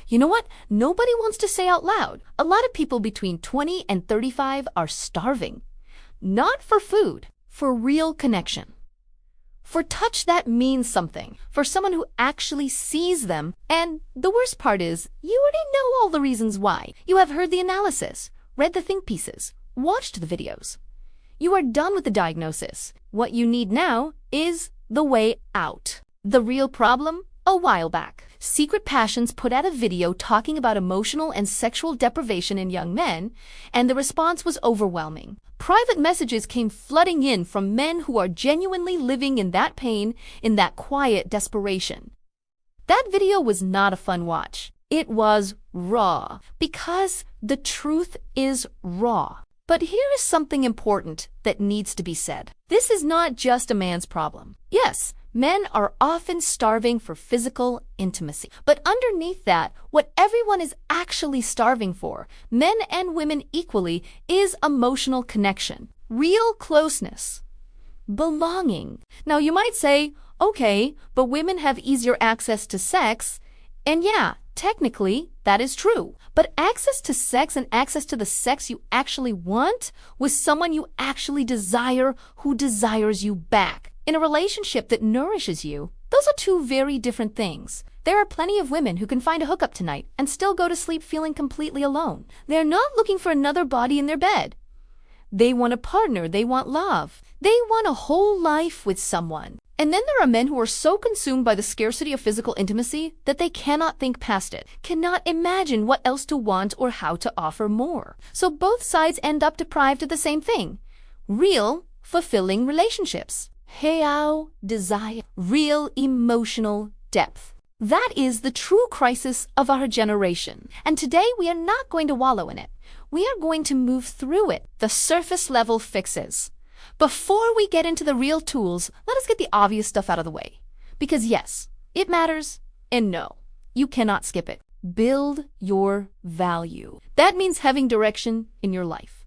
You know what? Nobody wants to say out loud. A lot of people between 20 and 35 are starving. Not for food, for real connection. For touch that means something, for someone who actually sees them. And the worst part is, you already know all the reasons why. You have heard the analysis, read the think pieces, watched the videos. You are done with the diagnosis. What you need now is the way out. The real problem? A while back, Secret Passions put out a video talking about emotional and sexual deprivation in young men, and the response was overwhelming. Private messages came flooding in from men who are genuinely living in that pain, in that quiet desperation. That video was not a fun watch. It was raw, because the truth is raw. But here is something important that needs to be said. This is not just a man's problem. Yes, men are often starving for physical intimacy. But underneath that, what everyone is actually starving for, men and women equally, is emotional connection, real closeness, belonging. Now you might say, okay, but women have easier access to sex, and yeah, technically, that is true. But access to sex and access to the sex you actually want with someone you actually desire who desires you back in a relationship that nourishes you, those are two very different things. There are plenty of women who can find a hookup tonight and still go to sleep feeling completely alone. They're not looking for another body in their bed. They want a partner. They want love. They want a whole life with someone. And then there are men who are so consumed by the scarcity of physical intimacy that they cannot think past it, cannot imagine what else to want or how to offer more. So both sides end up deprived of the same thing: real, fulfilling relationships. Real desire, real emotional depth. That is the true crisis of our generation. And today we are not going to wallow in it. We are going to move through it, the surface level fixes. Before we get into the real tools, let us get the obvious stuff out of the way. Because yes, it matters, and no, you cannot skip it. Build your value. That means having direction in your life.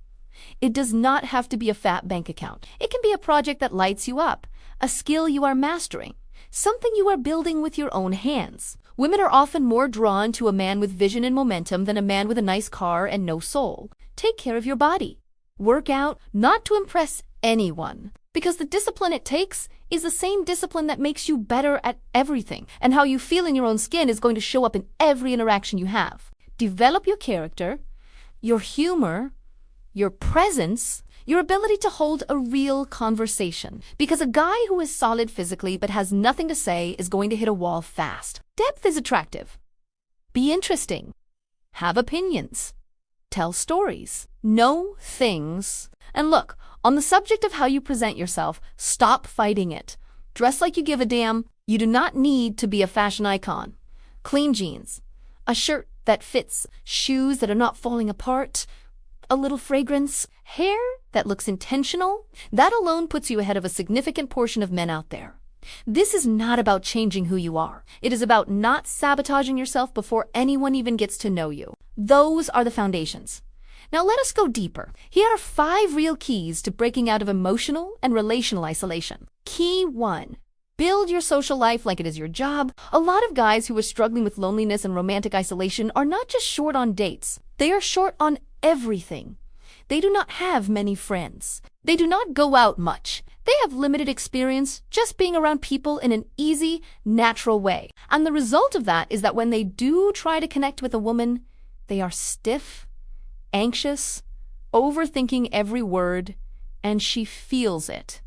It does not have to be a fat bank account. It can be a project that lights you up, a skill you are mastering, something you are building with your own hands. Women are often more drawn to a man with vision and momentum than a man with a nice car and no soul. Take care of your body. Work out, not to impress anyone, because the discipline it takes is the same discipline that makes you better at everything, and how you feel in your own skin is going to show up in every interaction you have. Develop your character, your humor, your presence, your ability to hold a real conversation, because a guy who is solid physically but has nothing to say is going to hit a wall fast. Depth is attractive. Be interesting. Have opinions. Tell stories. Know things. And look, on the subject of how you present yourself, stop fighting it. Dress like you give a damn. You do not need to be a fashion icon. Clean jeans, a shirt that fits, shoes that are not falling apart, a little fragrance, hair that looks intentional. That alone puts you ahead of a significant portion of men out there. This is not about changing who you are. It is about not sabotaging yourself before anyone even gets to know you. Those are the foundations. Now let us go deeper. Here are 5 real keys to breaking out of emotional and relational isolation. Key 1. Build your social life like it is your job. A lot of guys who are struggling with loneliness and romantic isolation are not just short on dates. They are short on everything. They do not have many friends. They do not go out much. They have limited experience just being around people in an easy, natural way. And the result of that is that when they do try to connect with a woman, they are stiff, anxious, overthinking every word, and she feels it.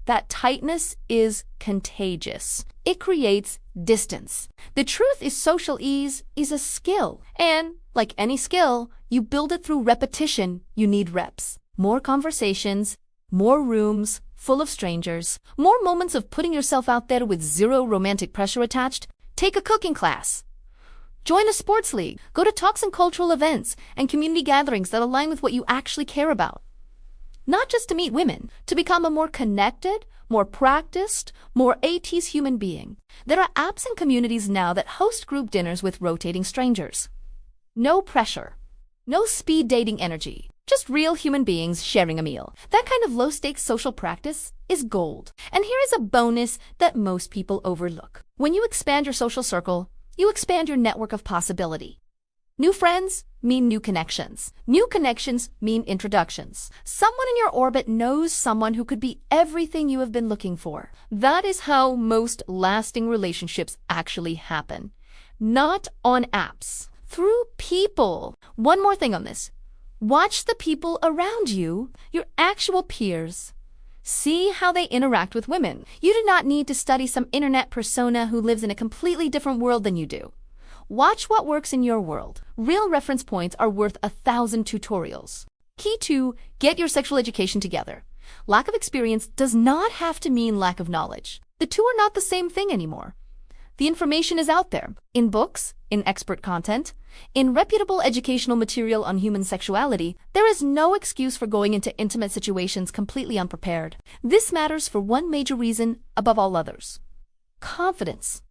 That tightness is contagious. It creates distance. The truth is, social ease is a skill. And like any skill, you build it through repetition. You need reps. More conversations, more rooms full of strangers, more moments of putting yourself out there with zero romantic pressure attached. Take a cooking class. Join a sports league. Go to talks and cultural events and community gatherings that align with what you actually care about. Not just to meet women, to become a more connected, more practiced, more 80s human being. There are apps and communities now that host group dinners with rotating strangers. No pressure. No speed dating energy. Just real human beings sharing a meal. That kind of low-stakes social practice is gold. And here is a bonus that most people overlook. When you expand your social circle, You expand your network of possibility. New friends mean new connections. New connections mean introductions. Someone in your orbit knows someone who could be everything you have been looking for. That is how most lasting relationships actually happen. Not on apps. Through people. One more thing on this. Watch the people around you, your actual peers. See how they interact with women. You do not need to study some internet persona who lives in a completely different world than you do. Watch what works in your world. Real reference points are worth 1,000 tutorials. Key 2, get your sexual education together. Lack of experience does not have to mean lack of knowledge. The two are not the same thing anymore. The information is out there, in books, in expert content, in reputable educational material on human sexuality. There is no excuse for going into intimate situations completely unprepared. This matters for one major reason above all others. Confidence.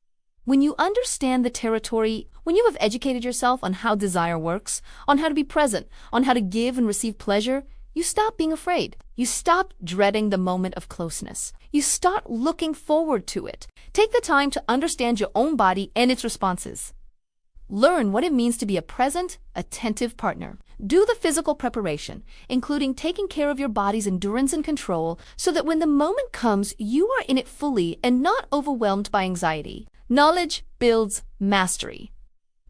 When you understand the territory, when you have educated yourself on how desire works, on how to be present, on how to give and receive pleasure, you stop being afraid. You stop dreading the moment of closeness. You start looking forward to it. Take the time to understand your own body and its responses. Learn what it means to be a present, attentive partner. Do the physical preparation, including taking care of your body's endurance and control, so that when the moment comes, you are in it fully and not overwhelmed by anxiety. Knowledge builds mastery.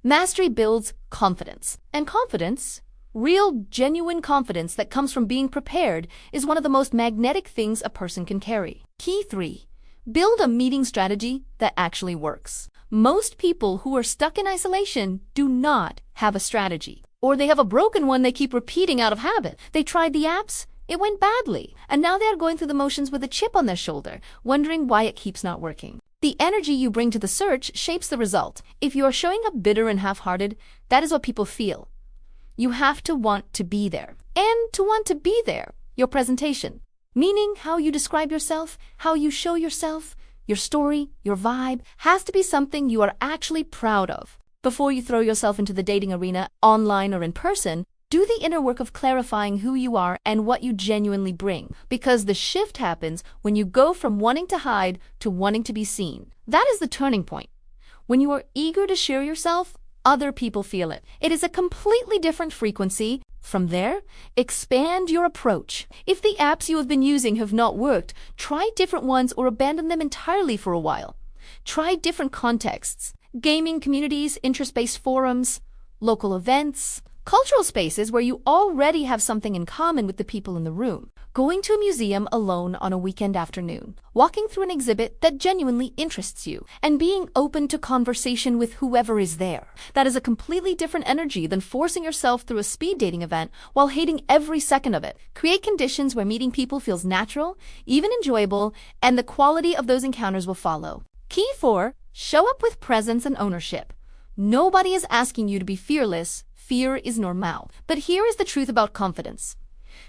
Mastery builds confidence. And confidence, real, genuine confidence that comes from being prepared, is one of the most magnetic things a person can carry. Key 3. Build a meeting strategy that actually works. Most people who are stuck in isolation do not have a strategy. Or they have a broken one they keep repeating out of habit. They tried the apps, it went badly, and now they are going through the motions with a chip on their shoulder, wondering why it keeps not working. The energy you bring to the search shapes the result. If you are showing up bitter and half-hearted, that is what people feel. You have to want to be there. And to want to be there, your presentation. Meaning how you describe yourself, how you show yourself, your story, your vibe, has to be something you are actually proud of. Before you throw yourself into the dating arena, online or in person, do the inner work of clarifying who you are and what you genuinely bring. Because the shift happens when you go from wanting to hide to wanting to be seen. That is the turning point. When you are eager to share yourself, other people feel it. It is a completely different frequency. From there, expand your approach. If the apps you have been using have not worked, try different ones or abandon them entirely for a while. Try different contexts. Gaming communities, interest-based forums, local events, cultural spaces where you already have something in common with the people in the room. Going to a museum alone on a weekend afternoon. Walking through an exhibit that genuinely interests you. And being open to conversation with whoever is there. That is a completely different energy than forcing yourself through a speed dating event while hating every second of it. Create conditions where meeting people feels natural, even enjoyable, and the quality of those encounters will follow. Key 4. Show up with presence and ownership. Nobody is asking you to be fearless. Fear is normal. But here is the truth about confidence.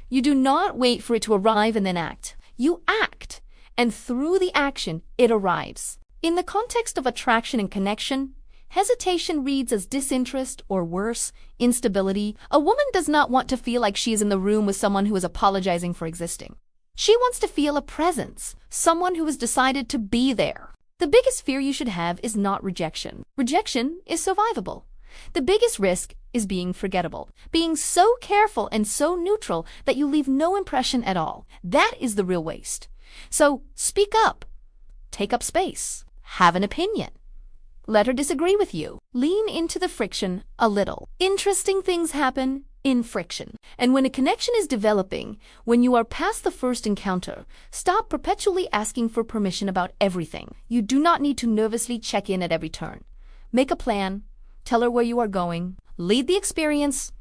You do not wait for it to arrive and then act. You act, and through the action, it arrives. In the context of attraction and connection, hesitation reads as disinterest or worse, instability. A woman does not want to feel like she is in the room with someone who is apologizing for existing. She wants to feel a presence, someone who has decided to be there. The biggest fear you should have is not rejection. Rejection is survivable. The biggest risk is being forgettable, being so careful and so neutral that you leave no impression at all. That is the real waste. So speak up, take up space, have an opinion. Let her disagree with you. Lean into the friction a little. Interesting things happen in friction. And when a connection is developing, when you are past the first encounter, stop perpetually asking for permission about everything. You do not need to nervously check in at every turn. Make a plan. Tell her where you are going, lead the experience,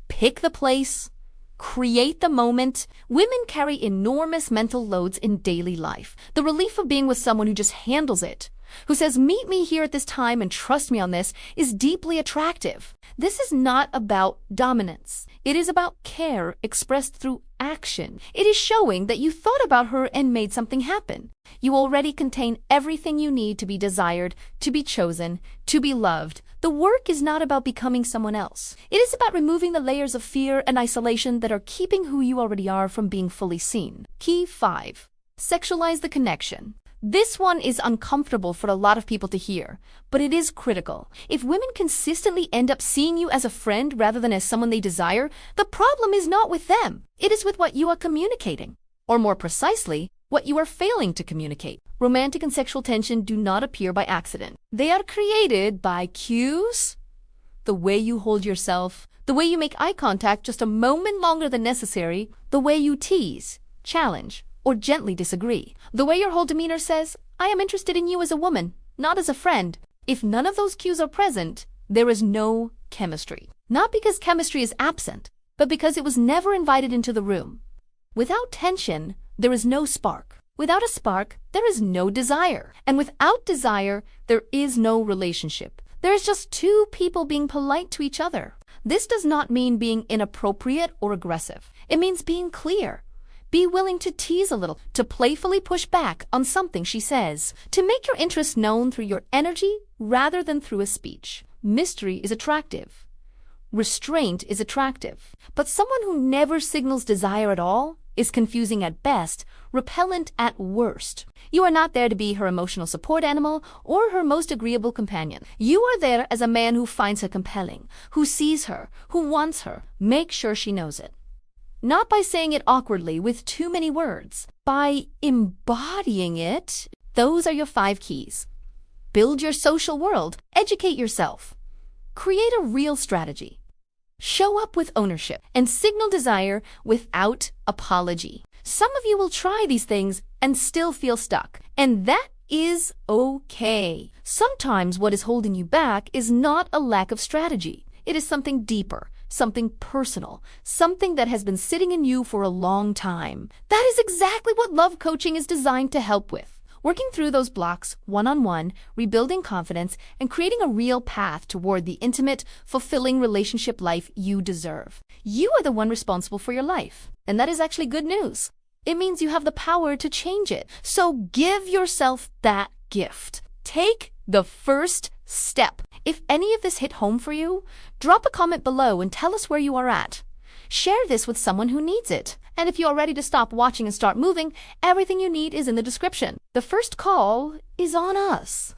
pick the place, create the moment. Women carry enormous mental loads in daily life. The relief of being with someone who just handles it, who says, meet me here at this time and trust me on this, is deeply attractive. This is not about dominance. It is about care expressed through action. It is showing that you thought about her and made something happen. You already contain everything you need to be desired, to be chosen, to be loved. The work is not about becoming someone else. It is about removing the layers of fear and isolation that are keeping who you already are from being fully seen. Key 5. Sexualize the connection. This one is uncomfortable for a lot of people to hear, but it is critical. If women consistently end up seeing you as a friend rather than as someone they desire, the problem is not with them. It is with what you are communicating. Or more precisely, what you are failing to communicate. Romantic and sexual tension do not appear by accident. They are created by cues, the way you hold yourself, the way you make eye contact just a moment longer than necessary, the way you tease, challenge, or gently disagree, the way your whole demeanor says, I am interested in you as a woman, not as a friend. If none of those cues are present, there is no chemistry. Not because chemistry is absent, but because it was never invited into the room. Without tension, there is no spark. Without a spark, there is no desire. And without desire, there is no relationship. There is just two people being polite to each other. This does not mean being inappropriate or aggressive. It means being clear. Be willing to tease a little, to playfully push back on something she says, to make your interest known through your energy rather than through a speech. Mystery is attractive. Restraint is attractive. But someone who never signals desire at all is confusing at best, repellent at worst. You are not there to be her emotional support animal or her most agreeable companion. You are there as a man who finds her compelling, who sees her, who wants her. Make sure she knows it. Not by saying it awkwardly with too many words, by embodying it. Those are your 5 keys. Build your social world. Educate yourself. Create a real strategy. Show up with ownership and signal desire without apology. Some of you will try these things and still feel stuck, and that is okay. Sometimes what is holding you back is not a lack of strategy. It is something deeper, something personal, something that has been sitting in you for a long time. That is exactly what love coaching is designed to help with. Working through those blocks one-on-one, rebuilding confidence, and creating a real path toward the intimate, fulfilling relationship life you deserve. You are the one responsible for your life, and that is actually good news. It means you have the power to change it. So give yourself that gift. Take the first step. If any of this hit home for you, drop a comment below and tell us where you are at. Share this with someone who needs it. And if you are ready to stop watching and start moving, everything you need is in the description. The first call is on us.